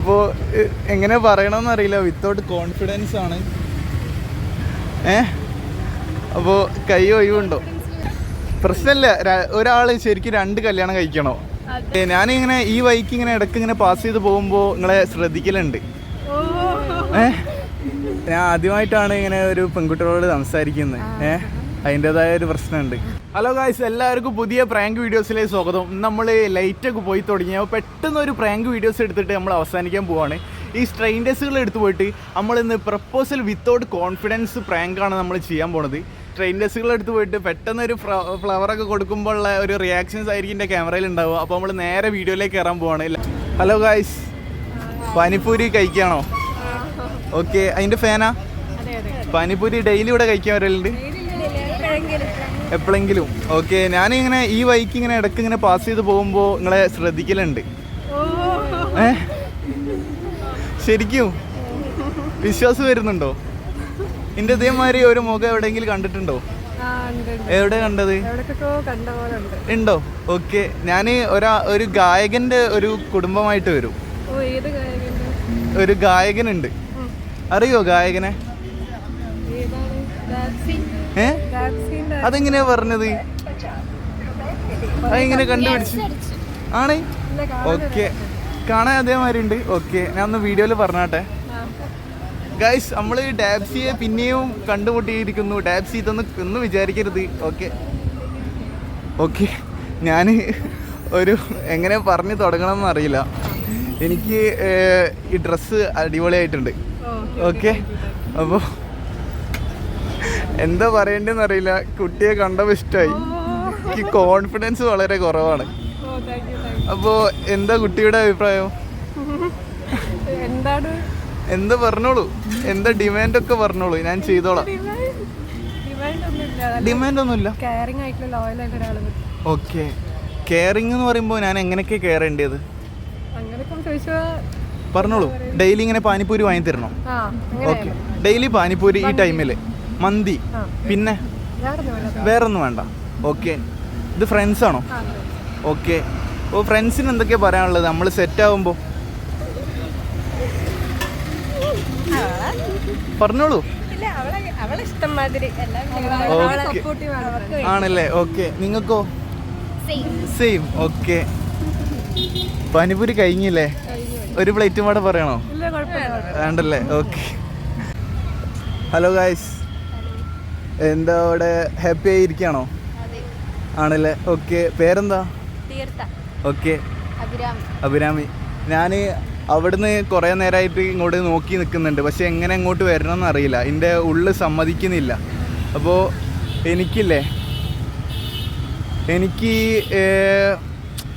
അപ്പോൾ എങ്ങനെ പറയണമെന്നറിയില്ല, without confidence ആണ്. അപ്പോൾ കൈ ഒഴിവുണ്ടോ? പ്രശ്നമില്ല. ഒരാൾ ശരിക്കും 2 കല്യാണം കഴിക്കണോ? ഞാനിങ്ങനെ ഈ വഴിക്ക് ഇങ്ങനെ ഇടയ്ക്ക് ഇങ്ങനെ പാസ് ചെയ്ത് പോകുമ്പോൾ നിങ്ങളെ ശ്രദ്ധിക്കലുണ്ട്. ഞാൻ ആദ്യമായിട്ടാണ് ഇങ്ങനെ ഒരു പെൺകുട്ടികളോട് സംസാരിക്കുന്നത്. അതിൻ്റെതായ ഒരു പ്രശ്നമുണ്ട്. ഹലോ ഗായ്സ്, എല്ലാവർക്കും പുതിയ പ്രാങ്ക് വീഡിയോസിലേക്ക് സ്വാഗതം. നമ്മൾ ലൈറ്റൊക്കെ പോയി തുടങ്ങി. അപ്പോൾ പെട്ടെന്ന് ഒരു പ്രാങ്ക് വീഡിയോസ് എടുത്തിട്ട് നമ്മൾ അവസാനിക്കാൻ പോവാണ്. ഈ സ്ട്രെയിൻഡേഴ്സുകൾ എടുത്തു പോയിട്ട് നമ്മളിന്ന് പ്രപ്പോസൽ വിത്തൗട്ട് കോൺഫിഡൻസ് പ്രാങ്കാണ് നമ്മൾ ചെയ്യാൻ പോണത്. സ്ട്രെയിൻഡേഴ്സുകൾ എടുത്ത് പോയിട്ട് പെട്ടെന്ന് ഒരു ഫ്ലവറൊക്കെ കൊടുക്കുമ്പോൾ ഉള്ള ഒരു റിയാക്ഷൻസ് ആയിരിക്കും എൻ്റെ ക്യാമറയിൽ ഉണ്ടാവുക. അപ്പോൾ നമ്മൾ നേരെ വീഡിയോയിലേക്ക് കയറാൻ പോവാണ്. ഹലോ ഗായ്സ്, പാനിപ്പൂരി കഴിക്കുകയാണോ? ഓക്കെ, അതിൻ്റെ ഫാനാ? പാനിപ്പൂരി ഡെയിലി ഇവിടെ കഴിക്കാൻ വരലുണ്ട്? എപ്പോഴെങ്കിലും. ഓക്കെ, ഞാനിങ്ങനെ ഈ വഴിക്ക് ഇങ്ങനെ ഇടയ്ക്ക് ഇങ്ങനെ പാസ് ചെയ്ത് പോകുമ്പോൾ നിങ്ങളെ ശ്രദ്ധിക്കലുണ്ട്. ശരിക്കും വിശ്വാസം വരുന്നുണ്ടോ? എൻ്റെ ഇതേമാതിരി ഒരു മുഖം എവിടെയെങ്കിലും കണ്ടിട്ടുണ്ടോ? എവിടെ കണ്ടത്? ഉണ്ടോ? ഓക്കെ, ഞാൻ ഒരു ഗായകൻ്റെ ഒരു കുടുംബമായിട്ട് വരും. ഒരു ഗായകനുണ്ട്, അറിയോ ഗായകനെ? അതെങ്ങനെയാ പറഞ്ഞത്? അതെങ്ങനെ കണ്ടുപിടിച്ചു? ആണ്? ഓക്കെ, കാണാൻ അതേമാതിരി ഉണ്ട്. ഓക്കെ, ഞാൻ ഒന്ന് വീഡിയോയിൽ പറഞ്ഞാട്ടെ. ഗൈസ്, നമ്മൾ ഡാബ്സിയെ പിന്നെയും കണ്ടുമുട്ടിയിരിക്കുന്നു. ഡാബ്സി ഇതൊന്നും വിചാരിക്കരുത്. ഓക്കെ, ഞാൻ ഒരു എങ്ങനെ പറഞ്ഞു തുടങ്ങണമെന്ന് അറിയില്ല. എനിക്ക് ഈ ഡ്രസ്സ് അടിപൊളിയായിട്ടുണ്ട്. ഓക്കെ, അപ്പോൾ എന്താ പറയേണ്ടതെന്ന് അറിയില്ല. കുട്ടിയെ കണ്ടപ്പോൾ ഇഷ്ടമായി. എനിക്ക് കോൺഫിഡൻസ് വളരെ കുറവാണ്. അപ്പോൾ എന്താ കുട്ടിയുടെ അഭിപ്രായം? എന്താ പറഞ്ഞോളൂ, എന്താ ഡിമാൻഡൊക്കെ പറഞ്ഞോളൂ, ഞാൻ ചെയ്തോളാം. ഡിമാൻഡ് ഒന്നുമില്ല. ഓക്കെ, കെയറിങ് എന്ന് പറയുമ്പോൾ ഞാൻ എങ്ങനെയൊക്കെ കെയർ ചെയ്യേണ്ടത് പറഞ്ഞോളൂ. ഡെയിലി ഇങ്ങനെ പാനിപ്പൂരി വാങ്ങി തരണോ? ഓക്കെ, ഡെയിലി പാനിപ്പൂരി, ഈ ടൈമിൽ മന്തി, പിന്നെ വേറൊന്നും വേണ്ട. ഓക്കെ, ഇത് ഫ്രണ്ട്സ് ആണോ? ഓക്കെ, അപ്പോൾ ഫ്രണ്ട്സിന് എന്തൊക്കെയാണ് പറയാനുള്ളത് നമ്മൾ സെറ്റ് ആകുമ്പോൾ? പറഞ്ഞോളൂ. ആണല്ലേ? ഓക്കെ, നിങ്ങൾക്കോ? സെയിം. ഓക്കെ, പാനിപ്പൂരി കഴിഞ്ഞില്ലേ? ഒരു പ്ലേറ്റും കൂടെ പറയണോ? വേണ്ടല്ലേ? ഓക്കെ. ഹലോ ഗായ്സ്, എന്താ അവിടെ ഹാപ്പി ആയിരിക്കുകയാണോ? ആണല്ലേ? ഓക്കെ, പേരെന്താ? ഓക്കെ, അഭിരാമി. ഞാൻ അവിടുന്ന് കുറേ നേരമായിട്ട് ഇങ്ങോട്ട് നോക്കി നിൽക്കുന്നുണ്ട്, പക്ഷെ എങ്ങനെ ഇങ്ങോട്ട് വരണമെന്ന് അറിയില്ല. എൻ്റെ ഉള്ളിൽ സമ്മതിക്കുന്നില്ല. അപ്പോൾ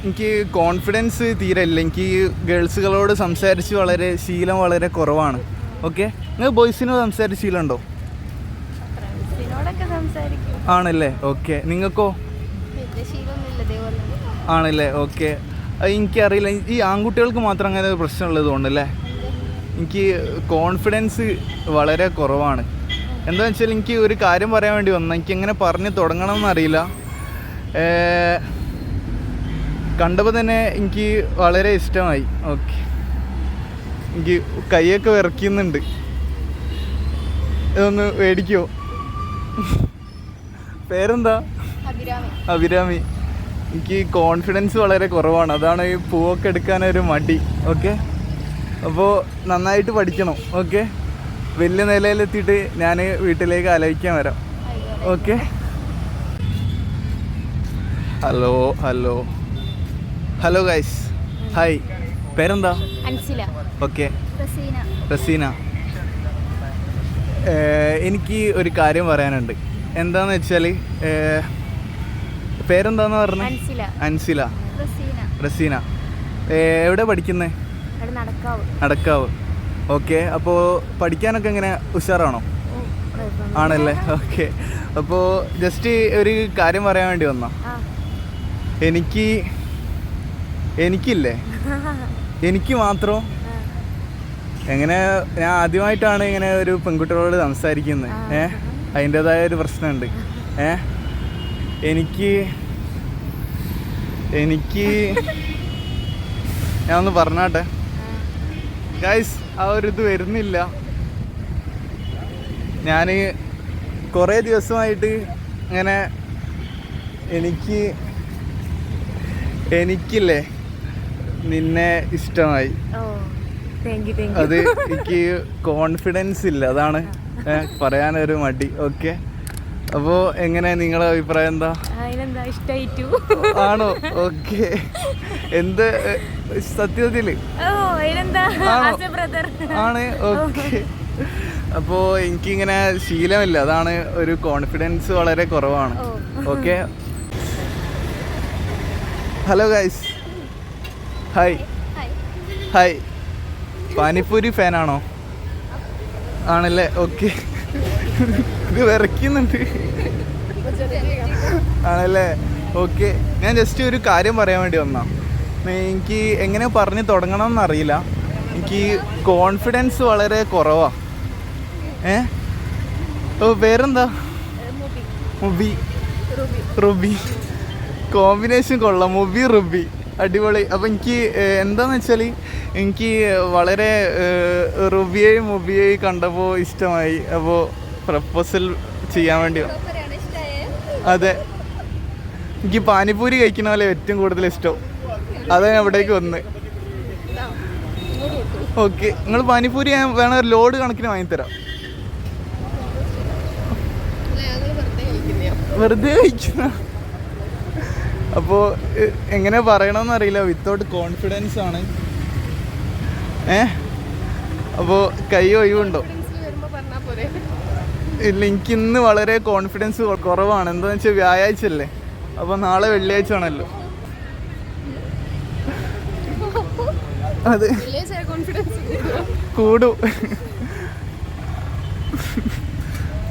എനിക്ക് കോൺഫിഡൻസ് തീരെ ഇല്ല. എനിക്ക് ഗേൾസുകളോട് സംസാരിച്ച് ശീലം വളരെ കുറവാണ്. ഓക്കെ, നിങ്ങൾ ബോയ്സിനോട് സംസാരിച്ച ശീലമുണ്ടോ? ആണല്ലേ? ഓക്കെ, നിങ്ങൾക്കോ? ആണല്ലേ? ഓക്കെ, എനിക്കറിയില്ല. ഈ ആൺകുട്ടികൾക്ക് മാത്രം അങ്ങനെ ഒരു പ്രശ്നമുള്ളത് കൊണ്ടല്ലേ. എനിക്ക് കോൺഫിഡൻസ് വളരെ കുറവാണ്. എന്താണെന്ന് വെച്ചാൽ എനിക്ക് ഒരു കാര്യം പറയാൻ വേണ്ടി വന്നു. എനിക്ക് എങ്ങനെ പറഞ്ഞ് തുടങ്ങണമെന്നറിയില്ല. കണ്ടപ്പോൾ തന്നെ എനിക്ക് വളരെ ഇഷ്ടമായി. ഓക്കെ, എനിക്ക് കൈയൊക്കെ വിറയ്ക്കുന്നുണ്ട്. ഇതൊന്ന് മേടിക്കുമോ? പേരെന്താ? അഭിരാമി. എനിക്ക് കോൺഫിഡൻസ് വളരെ കുറവാണ്, അതാണ് ഈ പൂവൊക്കെ എടുക്കാനൊരു മടി. ഓക്കെ, അപ്പോൾ നന്നായിട്ട് പഠിക്കണം. ഓക്കെ, വലിയ നിലയിലെത്തിയിട്ട് ഞാൻ വീട്ടിലേക്ക് ആലോചിക്കാൻ വരാം. Okay, hello guys, hi. പേരെന്താ? ഓക്കെ, റസീന. എനിക്ക് ഒരു കാര്യം പറയാനുണ്ട്. എന്താന്ന് വെച്ചാൽ, പേരെന്താന്ന് പറഞ്ഞ? അൻസില. റസീന. എവിടെ പഠിക്കുന്നത്? നടക്കാവ്. ഓക്കെ, അപ്പോൾ പഠിക്കാനൊക്കെ എങ്ങനെ ഉഷാറാണോ? ആണല്ലേ? ഓക്കെ, അപ്പോൾ ജസ്റ്റ് ഒരു കാര്യം പറയാൻ വേണ്ടി വന്നാ. എനിക്കില്ലേ, എനിക്ക് മാത്രം എങ്ങനെ, ഞാൻ ആദ്യമായിട്ടാണ് ഇങ്ങനെ ഒരു പെൺകുട്ടികളോട് സംസാരിക്കുന്നത്. അതിൻ്റെതായ ഒരു പ്രശ്നമുണ്ട്. എനിക്ക് ഞാൻ ഒന്ന് പറഞ്ഞാട്ടെ. ഗൈസ് ആ ഒരു ഇത് വരുന്നില്ല. ഞാൻ കുറേ ദിവസമായിട്ട് ഇങ്ങനെ എനിക്കില്ലേ നിന്നെ ഇഷ്ടമായി. അത് എനിക്ക് കോൺഫിഡൻസ് ഇല്ല, അതാണ് പറയാനൊരു മടി. ഓക്കെ, അപ്പോൾ എങ്ങനെ നിങ്ങളുടെ അഭിപ്രായം എന്താ? ആണോ? ഓക്കെ, എന്ത് സത്യത്തില് ആണ്? ഓക്കെ, അപ്പോൾ എനിക്കിങ്ങനെ ശീലമില്ല, അതാണ് ഒരു കോൺഫിഡൻസ് വളരെ കുറവാണ്. Okay, hello guys, hi hi. Pani puri ഫാനാണോ? ആണല്ലേ? ഓക്കെ, ഇത് വിറയ്ക്കുന്നുണ്ട് ആണല്ലേ? ഓക്കെ, ഞാൻ ജസ്റ്റ് ഒരു കാര്യം പറയാൻ വേണ്ടി വന്നാ. എനിക്ക് എങ്ങനെ പറഞ്ഞ് തുടങ്ങണം എന്നറിയില്ല, എനിക്ക് കോൺഫിഡൻസ് വളരെ കുറവാണ്. ഓ, പേരെന്താ? റുബി. കോമ്പിനേഷൻ കൊള്ളാം, മുബി റുബി, അടിപൊളി. അപ്പോൾ എനിക്ക് എന്താണെന്ന് വെച്ചാൽ എനിക്ക് വളരെ റുബിയെയും മുബിയെയും കണ്ടപ്പോൾ ഇഷ്ടമായി. അപ്പോൾ പ്രപ്പോസൽ ചെയ്യാൻ വേണ്ടി. അതെ, എനിക്ക് പാനിപ്പൂരി കഴിക്കുന്ന പോലെ ഏറ്റവും കൂടുതൽ ഇഷ്ടം, അതാണ് അവിടേക്ക് വന്ന്. ഓക്കെ, നിങ്ങൾ പാനിപ്പൂരി വേണം ഒരു ലോഡ് കണക്കിന് വാങ്ങിത്തരാം. വെറുതെ കഴിക്കുന്ന. അപ്പോൾ എങ്ങനെ പറയണമെന്ന് അറിയില്ല, വിത്തൗട്ട് കോൺഫിഡൻസ് ആണ്. അപ്പോൾ കൈ ഒഴിവുണ്ടോ? ഇല്ല, എനിക്കിന്ന് വളരെ കോൺഫിഡൻസ് കുറവാണ്. എന്താണെന്ന് വെച്ചാൽ വ്യാഴാഴ്ച അല്ലേ, അപ്പോൾ നാളെ വെള്ളിയാഴ്ച ആണല്ലോ. അത് കൂടും.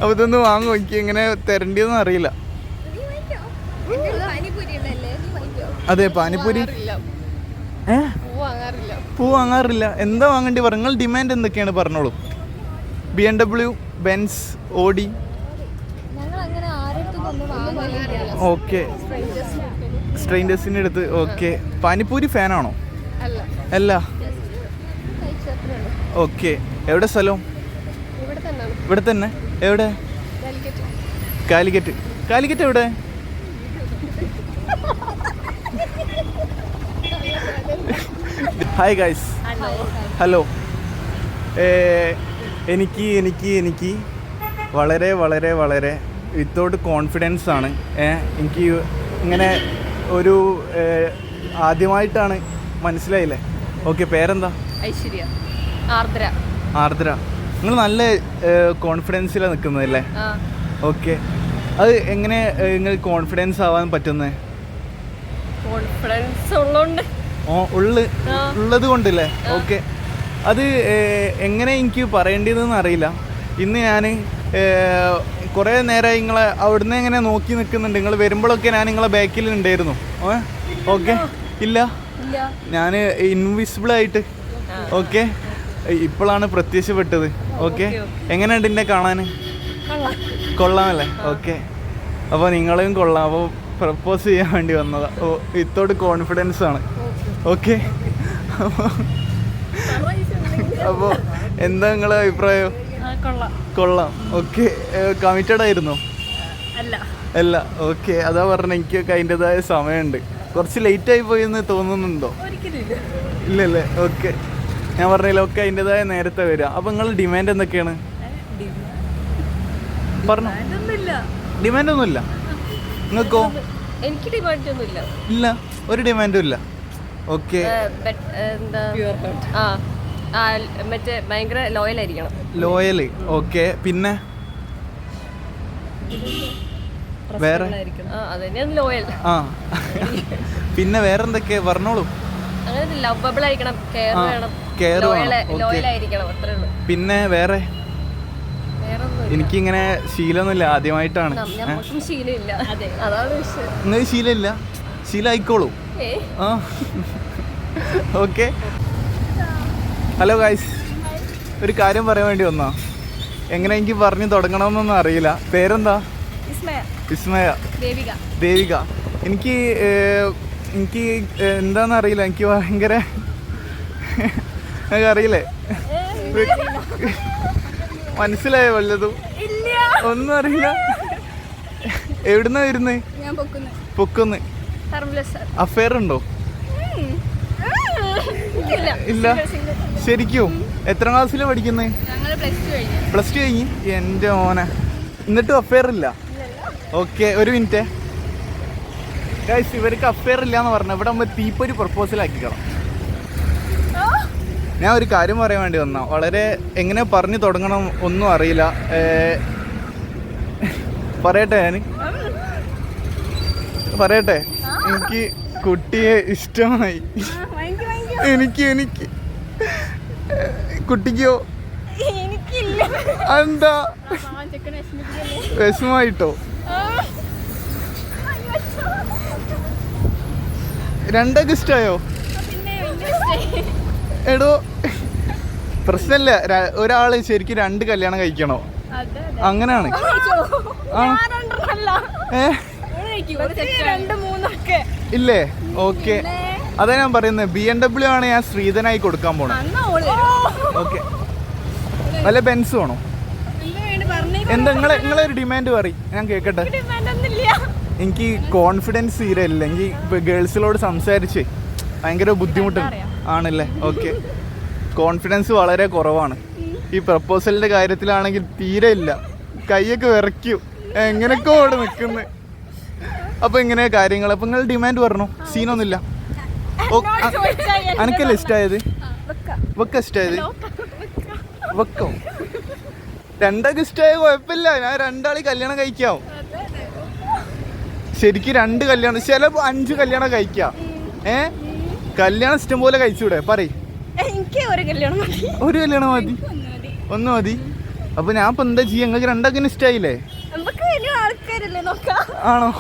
അപ്പോൾ ഇതൊന്ന് വാങ്ങും, എനിക്ക് എങ്ങനെ തരേണ്ടതെന്ന് അറിയില്ല. അതെ, പാനിപ്പൂരി. പൂ വാങ്ങാറില്ല. എന്താ വാങ്ങേണ്ടി പറ? നിങ്ങൾ ഡിമാൻഡ് എന്തൊക്കെയാണ് പറഞ്ഞോളൂ. BMW, Benz, Audi. ഓക്കെ, സ്ട്രേഞ്ചേഴ്സിൻ്റെ അടുത്ത്. ഓക്കെ, പാനിപ്പൂരി ഫാനാണോ? അല്ല. ഓക്കെ, എവിടെ സ്ഥലം? ഇവിടെ തന്നെ. എവിടെ? കാലിക്കറ്റ് എവിടെ? Hi guys, hello. എനിക്ക് വളരെ വളരെ വളരെ വിത്തൗട്ട് കോൺഫിഡൻസ് ആണ്. എനിക്ക് ഇങ്ങനെ ഒരു ആദ്യമായിട്ടാണ്, മനസ്സിലായില്ലേ? ഓക്കെ, പേരെന്താ? ഐശ്വര്യ. ആർദ്ര. നിങ്ങൾ നല്ല കോൺഫിഡൻസിലാണ് നിൽക്കുന്നതല്ലേ? ഓക്കെ, അത് എങ്ങനെ നിങ്ങൾ കോൺഫിഡൻസ് ആവാൻ പറ്റുന്നത്? കോൺഫിഡൻസ് ഉള്ളത് കൊണ്ടല്ലേ? ഓക്കെ, അത് എങ്ങനെ എനിക്ക് പറയേണ്ടതെന്ന് അറിയില്ല. ഇന്ന് ഞാൻ കുറേ നേരമായി നിങ്ങളെ അവിടുന്ന് ഇങ്ങനെ നോക്കി നിൽക്കുന്നുണ്ട്. നിങ്ങൾ വരുമ്പോഴൊക്കെ ഞാൻ നിങ്ങളെ ബാക്കിൽ ഉണ്ടായിരുന്നു. ഓക്കെ, ഇല്ല, ഞാൻ ഇൻവിസിബിളായിട്ട്. ഓക്കെ, ഇപ്പോഴാണ് പ്രത്യക്ഷപ്പെട്ടത്. ഓക്കെ, എങ്ങനെയുണ്ട് എന്നെ കാണാൻ? കൊള്ളാമല്ലേ? ഓക്കെ, അപ്പോൾ നിങ്ങളെയും കൊള്ളാം. അപ്പോൾ പ്രപ്പോസ് ചെയ്യാൻ വേണ്ടി വന്നതാ. വിത്തൗട്ട് കോൺഫിഡൻസ് ആണ്. ഓക്കെ, അപ്പോൾ എന്താ നിങ്ങളെ അഭിപ്രായം? കൊള്ളാം. ഓക്കെ, കമ്മിറ്റഡ് ആയിരുന്നോ? അല്ല. ഓക്കെ, അതാ പറഞ്ഞ എനിക്കൊക്കെ അതിൻ്റെതായ സമയമുണ്ട്. കുറച്ച് ലേറ്റായി പോയി എന്ന് തോന്നുന്നുണ്ടോ? ഇല്ലല്ലേ? ഓക്കെ, ഞാൻ പറഞ്ഞില്ല, ഒക്കെ അതിൻ്റെതായ നേരത്തെ വരിക. അപ്പോൾ നിങ്ങൾ ഡിമാൻഡ് എന്തൊക്കെയാണ്? പറഞ്ഞോ. ഡിമാൻഡൊന്നുമില്ല നിങ്ങൾക്കോ? എനിക്ക് ഡിമാൻഡൊന്നുമില്ല. ഇല്ല, ഒരു ഡിമാൻഡും ഇല്ല. ഓക്കെ, മറ്റേ ഭയങ്കര ലോയൽ ആയിരിക്കണം. ലോയല്. ഓക്കെ, പിന്നെ വേറെ? ലോയൽ. പിന്നെ വേറെ എന്തൊക്കെയാ പറഞ്ഞോളൂ. അങ്ങനെ ലവബിൾ ആയിരിക്കണം, കെയർ വേണം, ലോയൽ ആയിരിക്കണം, അത്രേ ഉള്ളൂ. പിന്നെ വേറെ? എനിക്കിങ്ങനെ ശീലമൊന്നുമില്ല, ആദ്യമായിട്ടാണ്. നിങ്ങൾ ശീലമില്ല? ശീലമായിക്കോളൂ. ഓക്കെ, ഹലോ ഗൈസ്, ഒരു കാര്യം പറയാൻ വേണ്ടി വന്നാ. എങ്ങനെ എനിക്ക് പറഞ്ഞു തുടങ്ങണമെന്നൊന്നും അറിയില്ല. പേരെന്താ? വിസ്മയ. ദേവിക. എനിക്ക് എന്താണെന്നറിയില്ല, എനിക്ക് ഭയങ്കര നിങ്ങൾക്ക് അറിയില്ലേ? മനസ്സിലായോ വല്ലതും? ഒന്നും അറിയില്ല. എവിടുന്ന വരുന്നേ? പൊക്കുന്ന്. അഫയർ ഉണ്ടോ? ഇല്ല. ശരിക്കും എത്ര ക്ലാസ്സിലാണ് പഠിക്കുന്നേ? പ്ലസ് ടു കഴിഞ്ഞ്. എൻ്റെ മോനെ, എന്നിട്ടും അഫയർ ഇല്ല? ഓക്കെ, ഒരു മിനിറ്റ് ഗൈസ്, ഇവർക്ക് അഫയർ ഇല്ല എന്ന് പറഞ്ഞു. ഇവിടെ നമ്മൾ തീപ്പൊരു പ്രപ്പോസൽ ആക്കിക്കണം. ഞാൻ ഒരു കാര്യം പറയാൻ വേണ്ടി വന്ന, വളരെ എങ്ങനെ പറഞ്ഞു തുടങ്ങണം ഒന്നും അറിയില്ല. പറയട്ടെ? പറയട്ടെ? എനിക്ക് കുട്ടിയെ ഇഷ്ടമായി. എനിക്ക് കുട്ടിക്കോ? എന്താ വിഷമായിട്ടോ? രണ്ടൊക്കെ ഇഷ്ടമായോ? എടോ പ്രശ്നമില്ല, ഒരാള് ശരിക്കും 2 കല്യാണം കഴിക്കണോ? അങ്ങനെയാണ്. ഇല്ലേ? ഓക്കെ, അതാ ഞാൻ പറയുന്നത്. BMW ആണ് ഞാൻ ശ്രീധനായി കൊടുക്കാൻ പോണത്. ഓക്കെ, വല്ല ബെൻസ് വേണോ? എന്താ നിങ്ങളൊരു ഡിമാൻഡ് പറയും, ഞാൻ കേക്കട്ടെ. എനിക്ക് കോൺഫിഡൻസ് തീരെയില്ല. എനിക്ക് ഇപ്പൊ ഗേൾസിനോട് സംസാരിച്ച് ഭയങ്കര ബുദ്ധിമുട്ടുണ്ട്. ആണല്ലേ? ഓക്കെ, കോൺഫിഡൻസ് വളരെ കുറവാണ്. ഈ പ്രപ്പോസലിന്റെ കാര്യത്തിലാണെങ്കിൽ തീരെ ഇല്ല. കൈയൊക്കെ വിറയ്ക്കും, എങ്ങനെയൊക്കെ ഓടെ നിൽക്കുന്നത്. അപ്പൊ ഇങ്ങനെ കാര്യങ്ങൾ. അപ്പൊ നിങ്ങൾ ഡിമാൻഡ് പറഞ്ഞോ? സീനൊന്നുമില്ല. അനക്കല്ലേ ഇഷ്ടമായത്? വെക്ക ഇഷ്ടമായത്? വെക്കോ? 2 ഇഷ്ടമായ കുഴപ്പമില്ല. ഞാൻ 2 കല്യാണം കഴിക്കാം. ശരിക്കും 2 കല്യാണം, ചിലപ്പോ 5 കല്യാണം കഴിക്കാം. കല്യാണം ഇഷ്ടം പോലെ കഴിച്ചൂടെ? പറയും. ഒരു കല്യാണം മതി, ഒന്ന് മതി. അപ്പൊ ഞാൻ ഇപ്പൊ എന്താ ചെയ്യാ? നിങ്ങൾക്ക് 2 ഇഷ്ടായില്ലേ? ആണോ?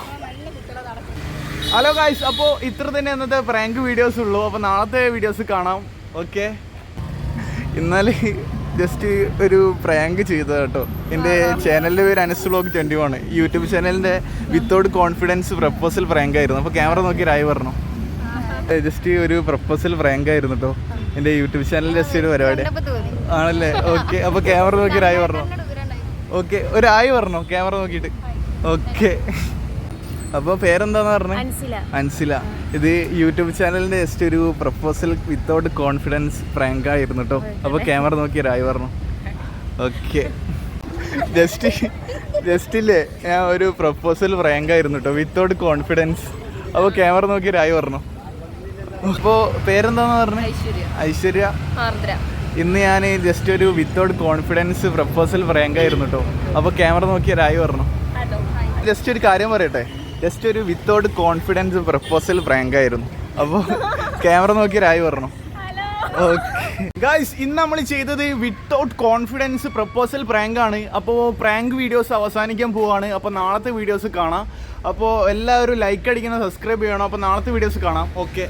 ഹലോ ഗായ്സ്, അപ്പോൾ ഇത്ര തന്നെ ഇന്നത്തെ പ്രാങ്ക് വീഡിയോസ് ഉള്ളൂ. അപ്പോൾ നാളത്തെ വീഡിയോസ് കാണാം. ഓക്കെ, ഇന്നലെ ജസ്റ്റ് ഒരു പ്രാങ്ക് ചെയ്തത് കേട്ടോ. എൻ്റെ ചാനലിൻ്റെ പേര് അനസ് വ്ലോഗ് 21. യൂട്യൂബ് ചാനലിൻ്റെ വിത്തൗട്ട് കോൺഫിഡൻസ് പ്രപ്പോസൽ പ്രാങ്ക് ആയിരുന്നു. അപ്പോൾ ക്യാമറ നോക്കി രായി പറഞ്ഞു. ജസ്റ്റ് ഒരു പ്രപ്പോസൽ പ്രാങ്ക് ആയിരുന്നു കേട്ടോ. എൻ്റെ യൂട്യൂബ് ചാനലിൽ ജസ്റ്റ് ഒരു പരിപാടി ആണല്ലേ? ഓക്കെ, അപ്പോൾ ക്യാമറ നോക്കി രായി പറഞ്ഞു. ഓക്കെ, ഒരു ആയി പറഞ്ഞോ ക്യാമറ നോക്കിയിട്ട്? ഓക്കെ, അപ്പോൾ പേരെന്താന്ന് പറഞ്ഞത്? അൻസില. ഇത് യൂട്യൂബ് ചാനലിൻ്റെ ജസ്റ്റ് ഒരു പ്രപ്പോസൽ വിത്തൗട്ട് കോൺഫിഡൻസ് പ്രാങ്ക് ആയിരുന്നു കേട്ടോ. അപ്പോൾ ക്യാമറ നോക്കി രായി പറഞ്ഞു. ഓക്കെ, ജസ്റ്റ് ഇല്ലേ, ഞാൻ ഒരു പ്രപ്പോസൽ പ്രാങ്ക് ആയിരുന്നു കേട്ടോ, വിത്തൗട്ട് കോൺഫിഡൻസ്. അപ്പോൾ ക്യാമറ നോക്കി രായി പറഞ്ഞു. അപ്പോൾ പേരെന്താന്ന് പറഞ്ഞത്? ഐശ്വര്യ. ഇന്ന് ഞാൻ ജസ്റ്റ് ഒരു വിത്തൗട്ട് കോൺഫിഡൻസ് പ്രപ്പോസൽ പ്രാങ്ക് ആയിരുന്നു കേട്ടോ. അപ്പോൾ ക്യാമറ നോക്കി രായി പറഞ്ഞു. ജസ്റ്റ് ഒരു കാര്യം പറയട്ടെ, ജസ്റ്റ് ഒരു വിത്തൗട്ട് കോൺഫിഡൻസ് പ്രപ്പോസൽ പ്രാങ്ക് ആയിരുന്നു. അപ്പോൾ ക്യാമറ നോക്കി രായി പറഞ്ഞു. ഓക്കെ ഗായ്സ്, ഇന്ന് നമ്മൾ ചെയ്തത് വിത്തൗട്ട് കോൺഫിഡൻസ് പ്രപ്പോസൽ പ്രാങ്ക് ആണ്. അപ്പോൾ പ്രാങ്ക് വീഡിയോസ് അവസാനിക്കാൻ പോവാണ്. അപ്പോൾ നാളത്തെ വീഡിയോസ് കാണാം. അപ്പോൾ എല്ലാവരും ലൈക്ക് അടിക്കണം, സബ്സ്ക്രൈബ് ചെയ്യണം. അപ്പോൾ നാളത്തെ വീഡിയോസ് കാണാം. ഓക്കെ.